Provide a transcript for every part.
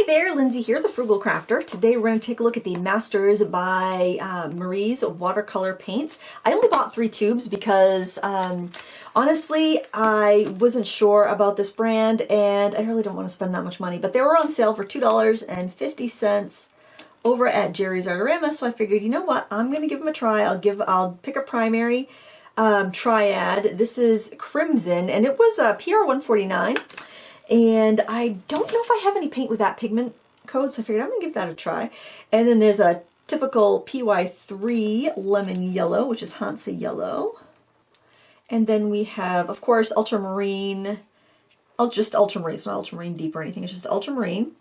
Hi there, Lindsay here, the Frugal Crafter. Today we're going to take a look at the Masters by Marie's watercolor paints. I only bought 3 tubes because honestly I wasn't sure about this brand and I really don't want to spend that much money, but they were on sale for $2.50 over at Jerry's Artorama, so I figured, you know what, I'm going to give them a try. I'll pick a primary triad. This is Crimson and it was a PR 149. And I don't know if I have any paint with that pigment code, so I figured I'm going to give that a try. And then there's a typical PY3 lemon yellow, which is Hansa yellow. And then we have, of course, ultramarine. Just ultramarine. It's not ultramarine deep or anything. It's just ultramarine.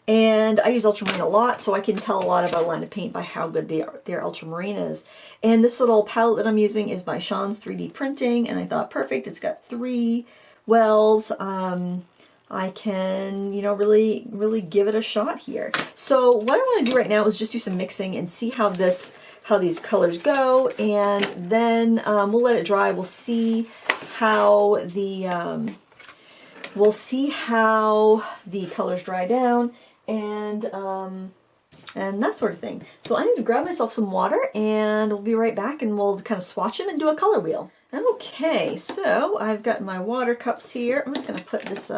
And I use ultramarine a lot, so I can tell a lot about a line of paint by how good their ultramarine is. And this little palette that I'm using is by Sean's 3D Printing, and I thought, perfect. It's got 3 wells. I can, you know, really give it a shot here. So what I want to do right now is just do some mixing and see how these colors go, and then we'll let it dry. We'll see how the colors dry down and that sort of thing. So I need to grab myself some water, and we'll be right back, and we'll kind of swatch them and do a color wheel. Okay, so I've got my water cups here. I'm just going to put this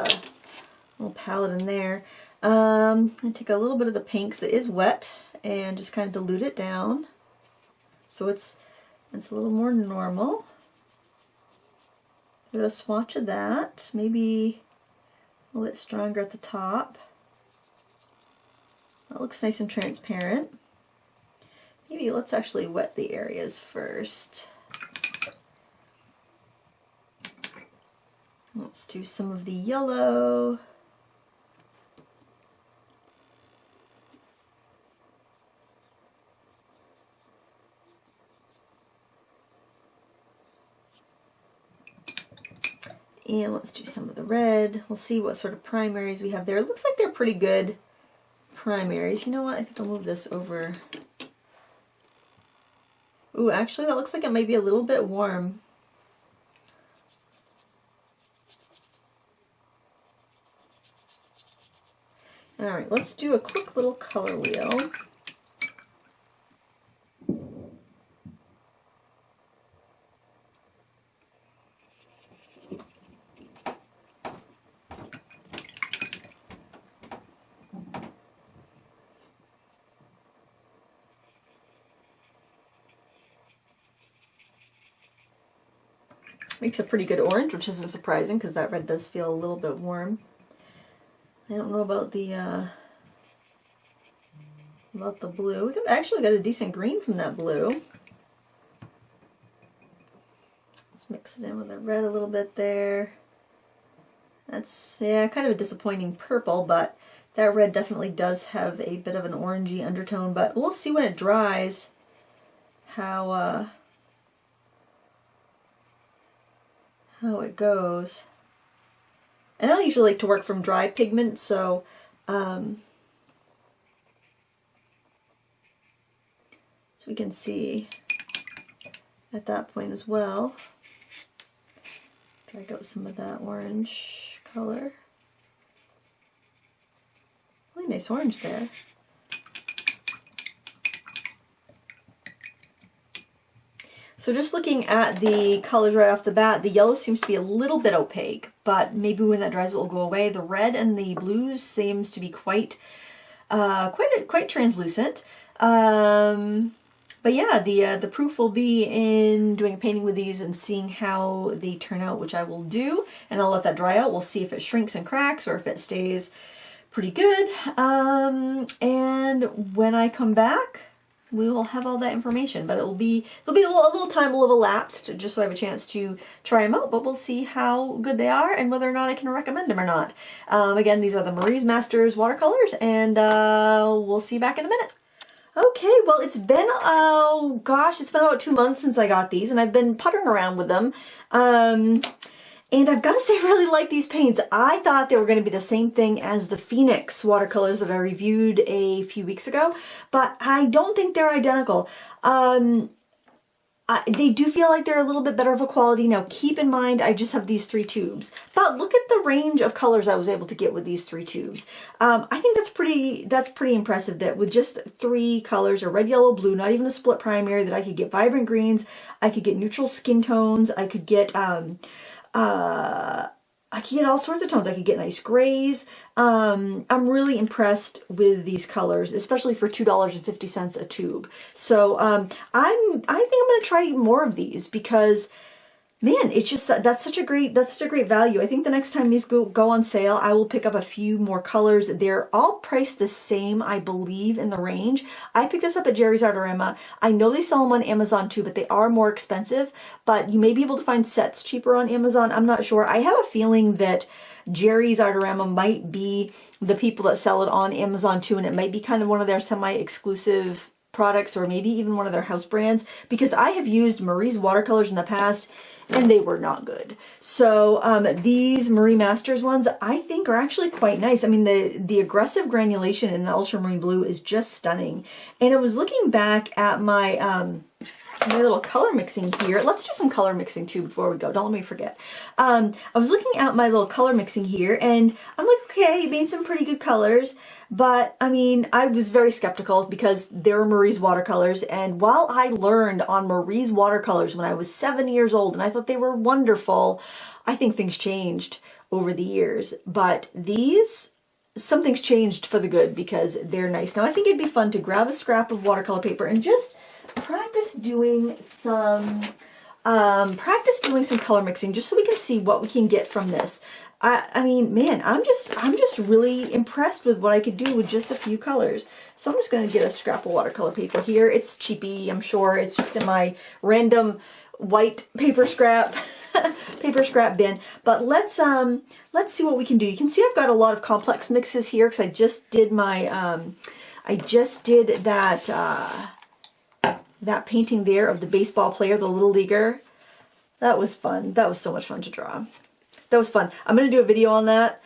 little palette in there. And take a little bit of the paint because it is wet and just kind of dilute it down so it's a little more normal. Do a swatch of that, maybe a little bit stronger at the top. That looks nice and transparent. Maybe let's actually wet the areas first. Let's do some of the yellow. And let's do some of the red. We'll see what sort of primaries we have there. It looks like they're pretty good primaries. You know what? I think I'll move this over. Ooh, actually that looks like it might be a little bit warm. Alright, let's do a quick little color wheel. Makes a pretty good orange, which isn't surprising because that red does feel a little bit warm. I don't know about the blue. We actually got a decent green from that blue. Let's mix it in with the red a little bit there. That's, yeah, kind of a disappointing purple, but that red definitely does have a bit of an orangey undertone, but we'll see when it dries how it goes. And I usually like to work from dry pigment, so we can see at that point as well. Drag out some of that orange color. Really nice orange there. So just looking at the colors right off the bat, the yellow seems to be a little bit opaque, but maybe when that dries it will go away. The red and the blue seems to be quite translucent. But yeah, the proof will be in doing a painting with these and seeing how they turn out, which I will do, and I'll let that dry out. We'll see if it shrinks and cracks or if it stays pretty good. And when I come back, we will have all that information, but there'll be a little time will have elapsed just so I have a chance to try them out, but we'll see how good they are and whether or not I can recommend them or not. Again, these are the Marie's Masters watercolors, and we'll see you back in a minute. Okay, well it's been, oh gosh, it's been about 2 months since I got these, and I've been puttering around with them. And I've got to say I really like these paints. I thought they were going to be the same thing as the Phoenix watercolors that I reviewed a few weeks ago, but I don't think they're identical. They do feel like they're a little bit better of a quality. Now, keep in mind, I just have these 3 tubes, but look at the range of colors I was able to get with these 3 tubes. I think that's pretty impressive that with just 3 colors, or red, yellow, blue, not even a split primary, that I could get vibrant greens, I could get neutral skin tones, I could get all sorts of tones. I could get nice grays. I'm really impressed with these colors, especially for $2.50 a tube. So I think I'm going to try more of these because, man, it's just that's such a great value. I think the next time these go on sale, I will pick up a few more colors. They're all priced the same, I believe, in the range. I picked this up at Jerry's Artorama. I know they sell them on Amazon too, but they are more expensive. But you may be able to find sets cheaper on Amazon. I'm not sure. I have a feeling that Jerry's Artorama might be the people that sell it on Amazon too, and it might be kind of one of their semi-exclusive products, or maybe even one of their house brands, because I have used Marie's watercolors in the past and they were not good. So these Marie Masters ones I think are actually quite nice. I mean, the aggressive granulation in the Ultramarine Blue is just stunning. And I was looking back at my my little color mixing here. Let's do some color mixing too before we go. Don't let me forget. I was looking at my little color mixing here and I'm like, okay, you made some pretty good colors. But I mean, I was very skeptical because they're Marie's watercolors. And while I learned on Marie's watercolors when I was 7 years old and I thought they were wonderful, I think things changed over the years. But these, something's changed for the good because they're nice. Now I think it'd be fun to grab a scrap of watercolor paper and just practice doing some color mixing just so we can see what we can get from this. I mean, man, I'm just really impressed with what I could do with just a few colors. So I'm just going to get a scrap of watercolor paper here. It's cheapy, I'm sure. It's just in my random white paper scrap bin. But let's see what we can do. You can see I've got a lot of complex mixes here because I just did my that painting there of the baseball player, the little leaguer. That was fun. That was so much fun to draw. That was fun. I'm going to do a video on that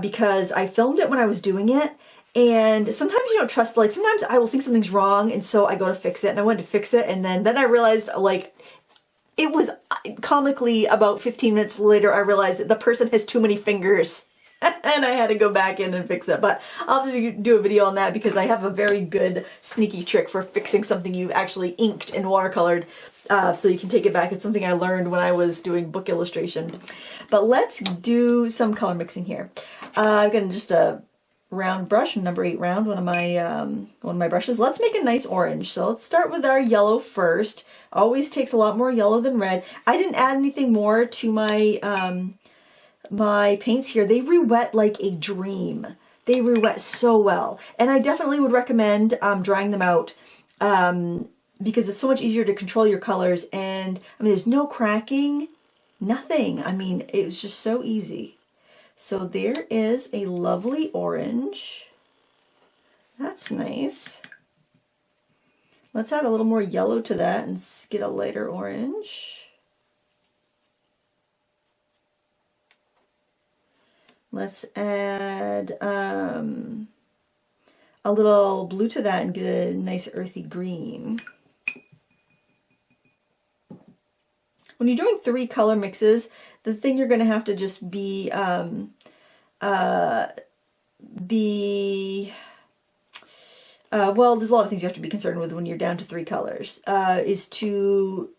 because I filmed it when I was doing it. And sometimes you don't trust, like sometimes I will think something's wrong and so I go to fix it and I went to fix it and then I realized like it was comically about 15 minutes later I realized that the person has too many fingers. And I had to go back in and fix it. But I'll do a video on that because I have a very good sneaky trick for fixing something you've actually inked and watercolored. So you can take it back. It's something I learned when I was doing book illustration. But let's do some color mixing here. I've got just a round brush, number 8 round, one of my brushes. Let's make a nice orange. So let's start with our yellow first. Always takes a lot more yellow than red. I didn't add anything more to my my paints here. They re-wet like a dream. They re-wet so well. And I definitely would recommend drying them out because it's so much easier to control your colors. And I mean, there's no cracking, nothing. I mean, it was just so easy. So there is a lovely orange. That's nice. Let's add a little more yellow to that and get a lighter orange. Let's add a little blue to that and get a nice earthy green. When you're doing 3 color mixes, the thing you're going to have to just be well, there's a lot of things you have to be concerned with when you're down to 3 colors, is to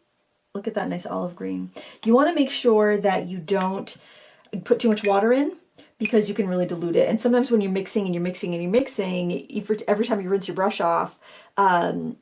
look at that nice olive green. You want to make sure that you don't put too much water in, because you can really dilute it. And sometimes when you're mixing and you're mixing and you're mixing, every time you rinse your brush off,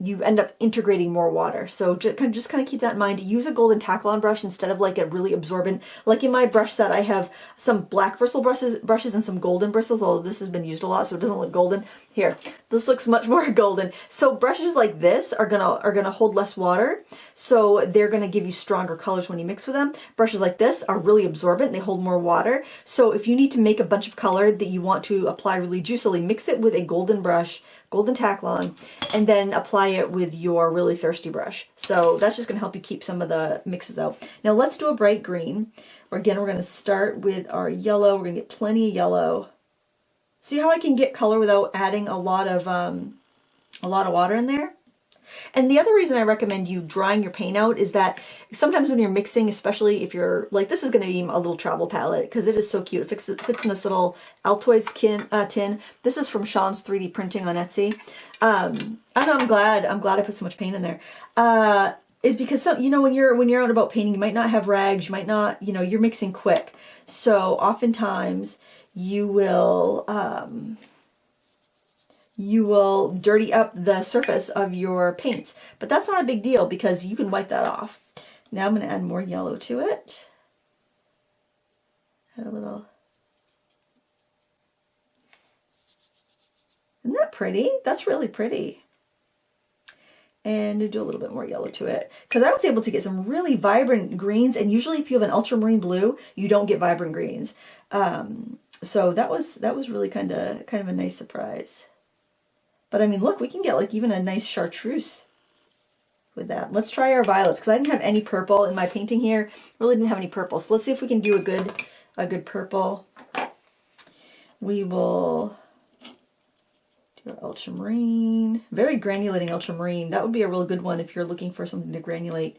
you end up integrating more water. So just kind of keep that in mind. Use a golden Taklon brush instead of like a really absorbent, like in my brush set, I have some black bristle brushes and some golden bristles, although this has been used a lot, so it doesn't look golden. Here, this looks much more golden. So brushes like this are gonna hold less water, so they're gonna give you stronger colors when you mix with them. Brushes like this are really absorbent, they hold more water. So if you need to make a bunch of color that you want to apply really juicily, mix it with a golden brush, golden Taklon, and then apply it with your really thirsty brush. So that's just going to help you keep some of the mixes out. Now let's do a bright green. Again, we're going to start with our yellow. We're going to get plenty of yellow. See how I can get color without adding a lot of water in there? And the other reason I recommend you drying your paint out is that sometimes when you're mixing, especially if you're like, this is going to be a little travel palette because it is so cute. It fits in this little Altoids tin. This is from Sean's 3D printing on Etsy. And I'm glad I put so much paint in there. Is because some, you know, when you're out about painting, you might not have rags, you might not, you know, you're mixing quick. So oftentimes you will dirty up the surface of your paints, but that's not a big deal because you can wipe that off. Now I'm going to add more yellow to it. Add a little. Isn't that pretty? That's really pretty. And do a little bit more yellow to it because I was able to get some really vibrant greens, and usually if you have an ultramarine blue you don't get vibrant greens, so that was really kind of a nice surprise. But I mean, look, we can get like even a nice chartreuse with that. Let's try our violets because I didn't have any purple in my painting here. Really didn't have any purple, so let's see if we can do a good purple. We will ultramarine, very granulating ultramarine. That would be a real good one if you're looking for something to granulate.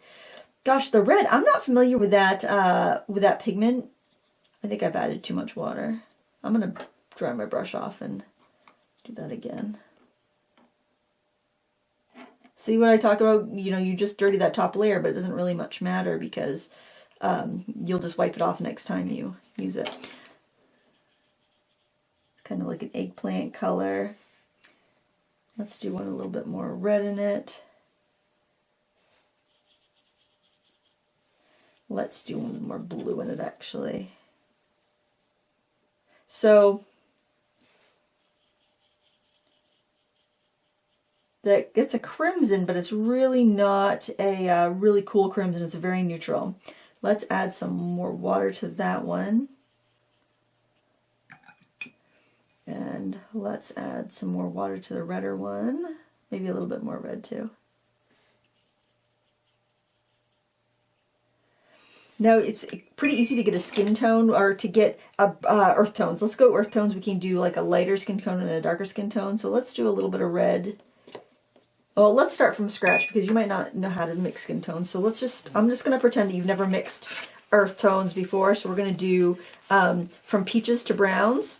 Gosh, the red, I'm not familiar with that pigment. I think I've added too much water. I'm gonna dry my brush off and do that again. See what I talk about? You know, you just dirty that top layer, but it doesn't really much matter because you'll just wipe it off next time you use it. It's kind of like an eggplant color. Let's do one a little bit more red in it. Let's do one more blue in it, actually. So it's a crimson, but it's really not a really cool crimson. It's very neutral. Let's add some more water to that one. And let's add some more water to the redder one. Maybe a little bit more red too. Now it's pretty easy to get a skin tone or to get earth tones. Let's go earth tones. We can do like a lighter skin tone and a darker skin tone. So let's do a little bit of red. Well, let's start from scratch because you might not know how to mix skin tones. So I'm just going to pretend that you've never mixed earth tones before. So we're going to do from peaches to browns.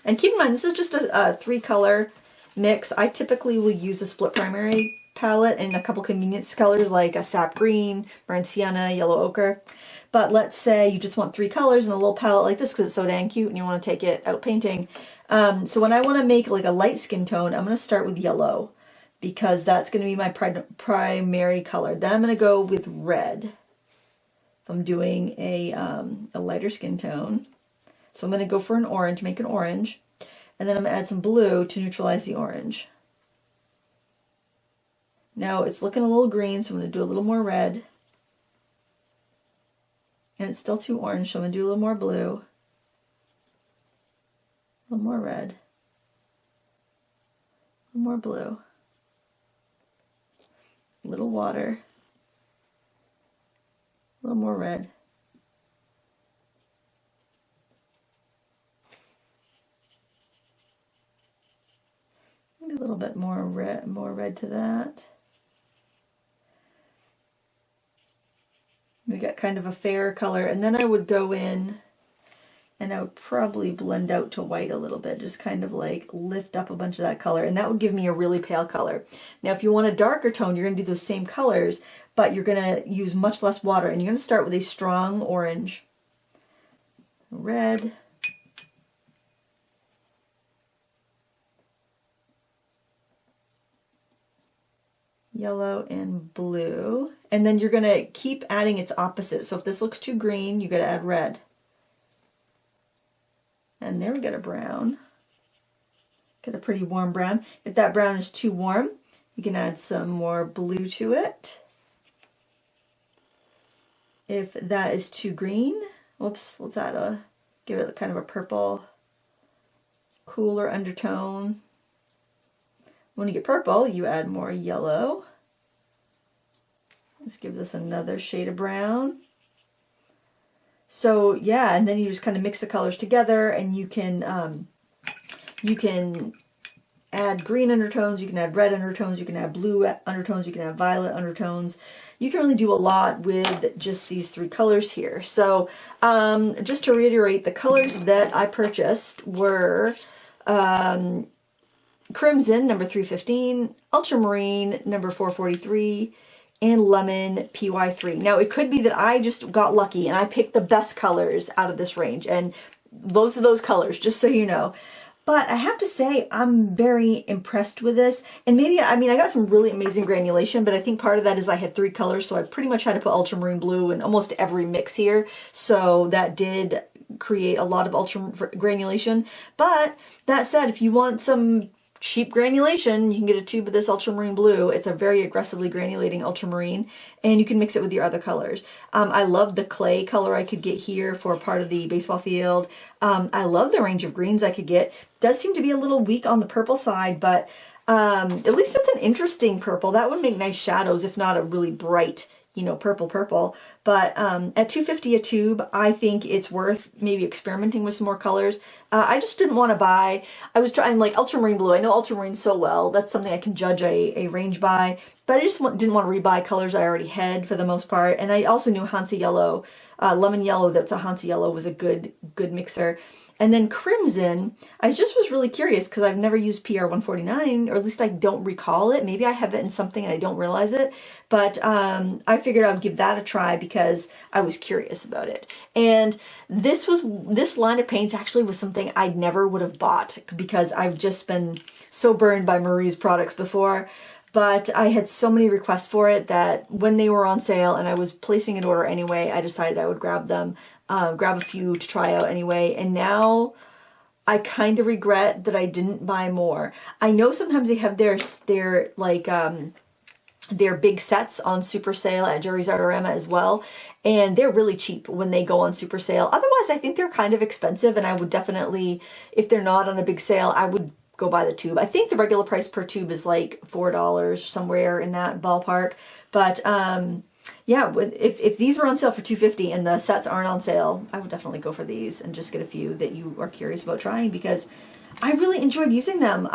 And keep in mind, this is just a 3-color mix. I typically will use a split primary palette and a couple convenience colors like a sap green, burnt sienna, yellow ochre. But let's say you just want 3 colors in a little palette like this because it's so dang cute and you want to take it out painting. So when I want to make like a light skin tone, I'm going to start with yellow because that's going to be my primary color. Then I'm going to go with red if I'm doing a lighter skin tone. So I'm going to go for an orange, make an orange, and then I'm going to add some blue to neutralize the orange. Now it's looking a little green, so I'm going to do a little more red. And it's still too orange, so I'm going to do a little more blue. A little more red. A little more blue. A little water. A little more red. Maybe a little bit more red to that. We got kind of a fair color, and then I would go in and I would probably blend out to white a little bit, just kind of like lift up a bunch of that color, and that would give me a really pale color. Now if you want a darker tone, you're going to do those same colors, but you're going to use much less water, and you're going to start with a strong orange, red, yellow, and blue. And then you're going to keep adding its opposite. So if this looks too green, you got to add red. And there we got a brown. Get a pretty warm brown. If that brown is too warm, you can add some more blue to it. If that is too green, oops, let's give it kind of a purple, cooler undertone. When you get purple, you add more yellow. Let's give this another shade of brown. So yeah, and then you just kind of mix the colors together, and you can add green undertones, you can add red undertones, you can add blue undertones, you can add violet undertones. You can really do a lot with just these three colors here. So just to reiterate, the colors that I purchased were Crimson, number 315, Ultramarine, number 443, and Lemon, PY3. Now, it could be that I just got lucky and I picked the best colors out of this range, and those are those colors, just so you know. But I have to say, I'm very impressed with this. And maybe, I mean, I got some really amazing granulation, but I think part of that is I had three colors, so I pretty much had to put Ultramarine Blue in almost every mix here. So that did create a lot of ultra granulation. But that said, if you want some cheap granulation, you can get a tube of this Ultramarine Blue. It's a very aggressively granulating ultramarine, and you can mix it with your other colors. I love the clay color I could get here for part of the baseball field. I love the range of greens I could get. Does seem to be a little weak on the purple side, but at least it's an interesting purple. That would make nice shadows, if not a really bright, you know, purple. But at $2.50 a tube, I think it's worth maybe experimenting with some more colors. I just didn't want to buy, I was trying like Ultramarine Blue. I know Ultramarine so well. That's something I can judge a range by. But I just didn't want to rebuy colors I already had for the most part. And I also knew Hansa Yellow, Lemon Yellow, that's a Hansa Yellow, was a good mixer. And then Crimson, I just was really curious because I've never used PR149, or at least I don't recall it. Maybe I have it in something and I don't realize it. But I figured I would give that a try because I was curious about it. And this line of paints actually was something I never would have bought because I've just been so burned by Marie's products before. But I had so many requests for it that when they were on sale and I was placing an order anyway, I decided I would grab them, grab a few to try out anyway. And now I kind of regret that I didn't buy more. I know sometimes they have their big sets on super sale at Jerry's Artorama as well. And they're really cheap when they go on super sale. Otherwise, I think they're kind of expensive, and I would definitely, if they're not on a big sale, I would go buy the tube. I think the regular price per tube is like $4, somewhere in that ballpark. But yeah, if these were on sale for $2.50 and the sets aren't on sale, I would definitely go for these and just get a few that you are curious about trying, because I really enjoyed using them.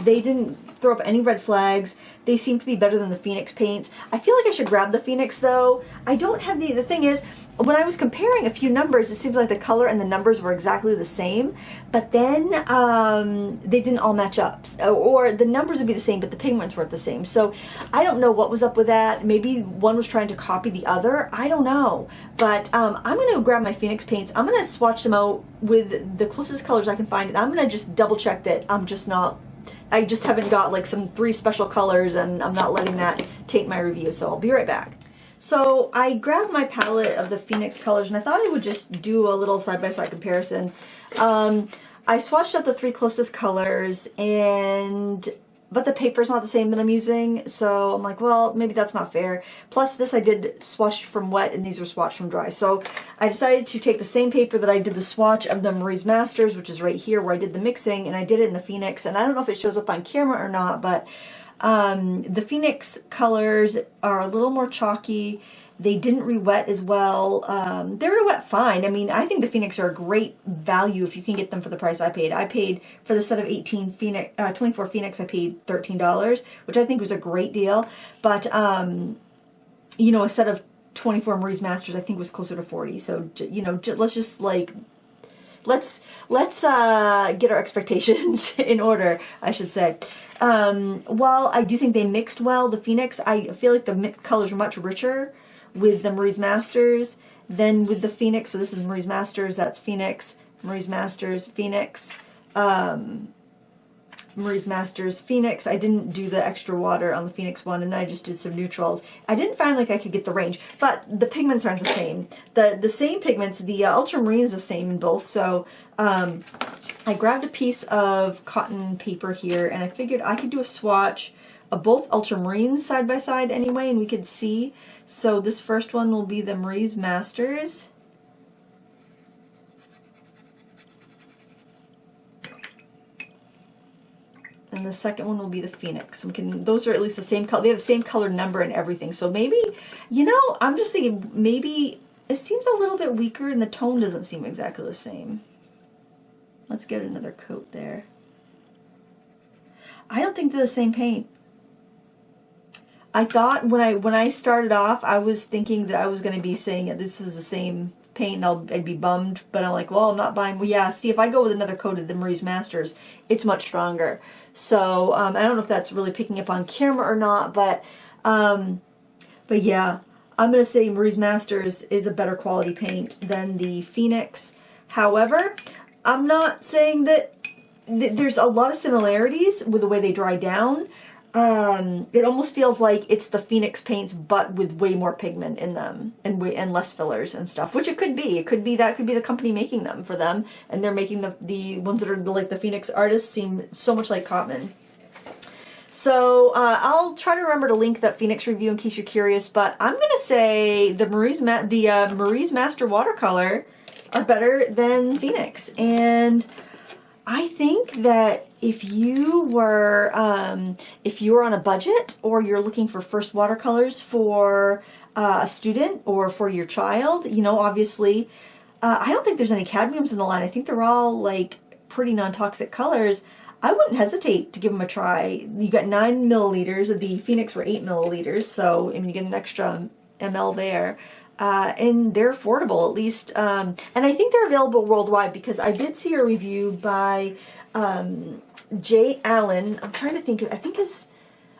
They didn't throw up any red flags. They seem to be better than the Phoenix paints. I feel like I should grab the Phoenix though. I don't have the thing is, when I was comparing a few numbers, it seemed like the color and the numbers were exactly the same, but then they didn't all match up. Or the numbers would be the same, but the pigments weren't the same. So I don't know what was up with that. Maybe one was trying to copy the other. I don't know. But I'm going to grab my Phoenix paints. I'm going to swatch them out with the closest colors I can find, and I'm going to just double check that I just haven't got like some 3 special colors, and I'm not letting that taint my review. So I'll be right back. So I grabbed my palette of the Phoenix colors, and I thought I would just do a little side-by-side comparison. I swatched out the 3 closest colors, but the paper's not the same that I'm using, so I'm like, well, maybe that's not fair. Plus this I did swatched from wet, and these were swatched from dry. So I decided to take the same paper that I did the swatch of the Marie's Masters, which is right here where I did the mixing, and I did it in the Phoenix. And I don't know if it shows up on camera or not, but the Phoenix colors are a little more chalky. They didn't re-wet as well. They re-wet fine. I mean, I think the Phoenix are a great value if you can get them for the price I paid. I paid for the set of 24 Phoenix, I paid $13, which I think was a great deal. But, you know, a set of 24 Marie's Masters I think was closer to 40. So, you know, let's just like, let's get our expectations in order, I should say. While I do think they mixed well, the Phoenix, I feel like the colors are much richer with the Marie's Masters than with the Phoenix. So this is Marie's Masters, that's Phoenix, Marie's Masters, Phoenix, Marie's Masters, Phoenix. I didn't do the extra water on the Phoenix one, and then I just did some neutrals. I didn't find like I could get the range, but the pigments aren't the same. The same pigments, the ultramarine is the same in both. So I grabbed a piece of cotton paper here, and I figured I could do a swatch of both ultramarines side by side anyway, and we could see. So this first one will be the Marie's Masters. And the second one will be the Phoenix. Those are at least the same color. They have the same color number and everything. So maybe, you know, I'm just thinking maybe it seems a little bit weaker and the tone doesn't seem exactly the same. Let's get another coat there. I don't think they're the same paint. I thought when I started off, I was thinking that I was going to be saying this is the same paint, and I'd be bummed. But I'm like, well, I'm not buying. Well, yeah. See, if I go with another coat of the Marie's Masters, it's much stronger. So I don't know if that's really picking up on camera or not, but yeah, I'm going to say Marie's Masters is a better quality paint than the Phoenix. However, I'm not saying that there's a lot of similarities with the way they dry down. It almost feels like it's the Phoenix paints, but with way more pigment in them and less fillers and stuff, which it could be. It could be that could be the company making them for them, and they're making the ones that are like the Phoenix artists seem so much like Cotman. So I'll try to remember to link that Phoenix review in case you're curious, but I'm gonna say the Marie's Master watercolor are better than Phoenix, and I think that if you were on a budget, or you're looking for first watercolors for a student or for your child, you know, obviously, I don't think there's any cadmiums in the line. I think they're all like pretty non-toxic colors. I wouldn't hesitate to give them a try. You got 9 milliliters. The Phoenix were 8 milliliters, so I mean, you get an extra ml there. And they're affordable, at least. And I think they're available worldwide, because I did see a review by Jay Allen. I'm trying to think. I think his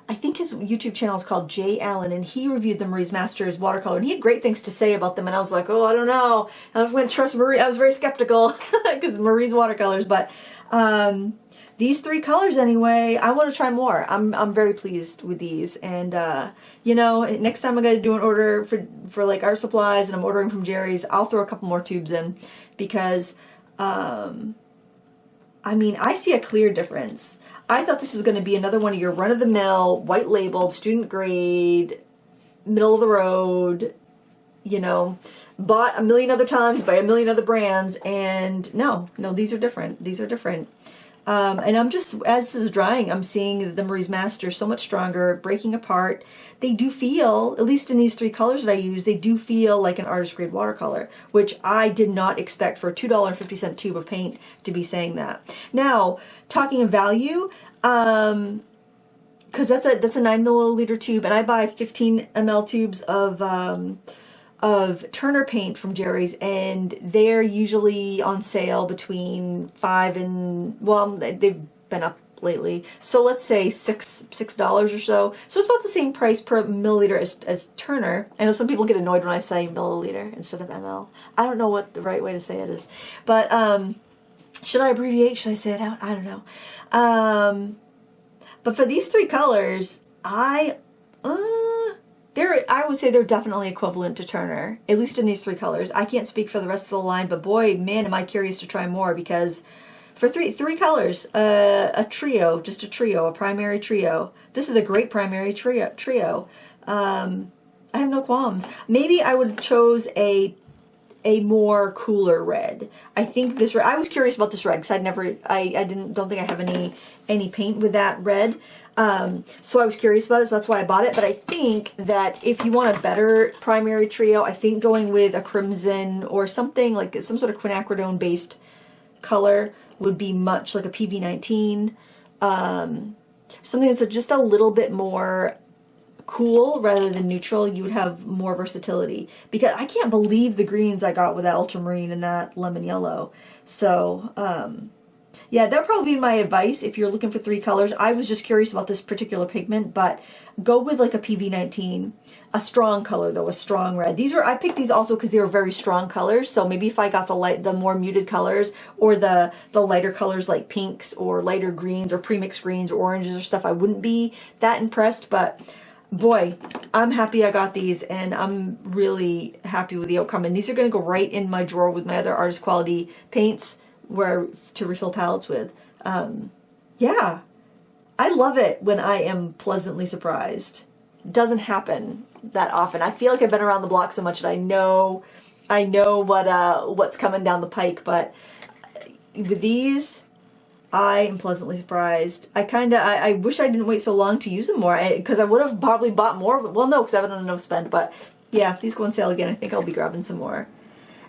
YouTube channel is called Jay Allen, and he reviewed the Marie's Masters watercolor, and he had great things to say about them. And I was like, oh, I don't know. I was going to trust Marie. I was very skeptical because Marie's watercolors, but these 3 colors anyway, I want to try more. I'm very pleased with these, and you know, next time I'm going to do an order for like art supplies, and I'm ordering from Jerry's, I'll throw a couple more tubes in, because I mean, I see a clear difference. I thought this was going to be another one of your run-of-the-mill, white-labeled, student-grade, middle-of-the-road, you know, bought a million other times by a million other brands, and no, these are different. These are different. And I'm just, as this is drying, I'm seeing the Marie's Masters so much stronger, breaking apart. They do feel, at least in these 3 colors that I use, they do feel like an artist grade watercolor, which I did not expect for a $2.50 tube of paint to be saying that. Now, talking of value, because that's a 9 milliliter tube, and I buy 15 ml tubes of Turner paint from Jerry's, and they're usually on sale between $5 and, well, they've been up lately, so let's say $6 or so. So it's about the same price per milliliter as Turner. I know some people get annoyed when I say milliliter instead of ml. I don't know what the right way to say it is, but should I abbreviate? Should I say it out? I don't know. But for these 3 colors, I would say they're definitely equivalent to Turner, at least in these 3 colors. I can't speak for the rest of the line, but boy, man, am I curious to try more, because for three colors, a trio, just a trio, a primary trio. This is a great primary trio. I have no qualms. Maybe I would have chose a more cooler red. I think this red, I was curious about this red, because I don't think I have any paint with that red. So I was curious about it, so that's why I bought it. But I think that if you want a better primary trio, I think going with a crimson or something like some sort of quinacridone based color would be much like a PV19. Something that's just a little bit more cool rather than neutral. You would have more versatility, because I can't believe the greens I got with that ultramarine and that lemon yellow. So yeah, that would probably be my advice if you're looking for 3 colors. I was just curious about this particular pigment, but go with like a PV19, a strong color though, a strong red. I picked these also because they were very strong colors. So maybe if I got the more muted colors, or the lighter colors like pinks or lighter greens or premixed greens or oranges or stuff, I wouldn't be that impressed. But boy, I'm happy I got these, and I'm really happy with the outcome. And these are going to go right in my drawer with my other artist quality paints to refill palettes with. Yeah, I love it when I am pleasantly surprised. It doesn't happen that often. I feel like I've been around the block so much that I know what's coming down the pike, but with these, I am pleasantly surprised. I wish I didn't wait so long to use them more, because I would have probably bought more. Well, no, because I haven't done enough spend, but yeah, if these go on sale again, I think I'll be grabbing some more.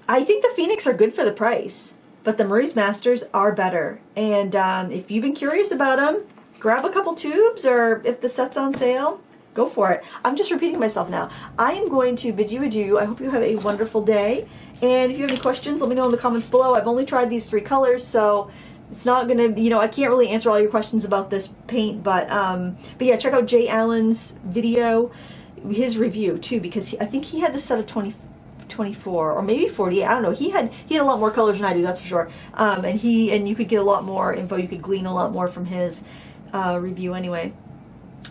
I think the Phoenix are good for the price, but the Marie's Masters are better. And if you've been curious about them, grab a couple tubes, or if the set's on sale, go for it. I'm just repeating myself now. I am going to bid you adieu. I hope you have a wonderful day. And if you have any questions, let me know in the comments below. I've only tried these 3 colors, so it's not gonna, you know, I can't really answer all your questions about this paint, but yeah, check out Jay Allen's video, his review too, because I think he had the set of 24 or maybe 48. I don't know. He had a lot more colors than I do, that's for sure. And you could get a lot more info. You could glean a lot more from his review anyway.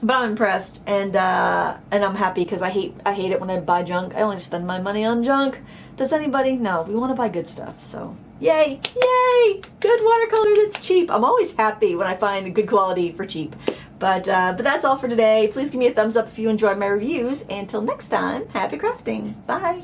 But I'm impressed, and I'm happy, because I hate it when I buy junk. I only spend my money on junk. Does anybody? No, we want to buy good stuff. So yay, yay! Good watercolor that's cheap. I'm always happy when I find good quality for cheap. But that's all for today. Please give me a thumbs up if you enjoyed my reviews. And until next time, happy crafting. Bye.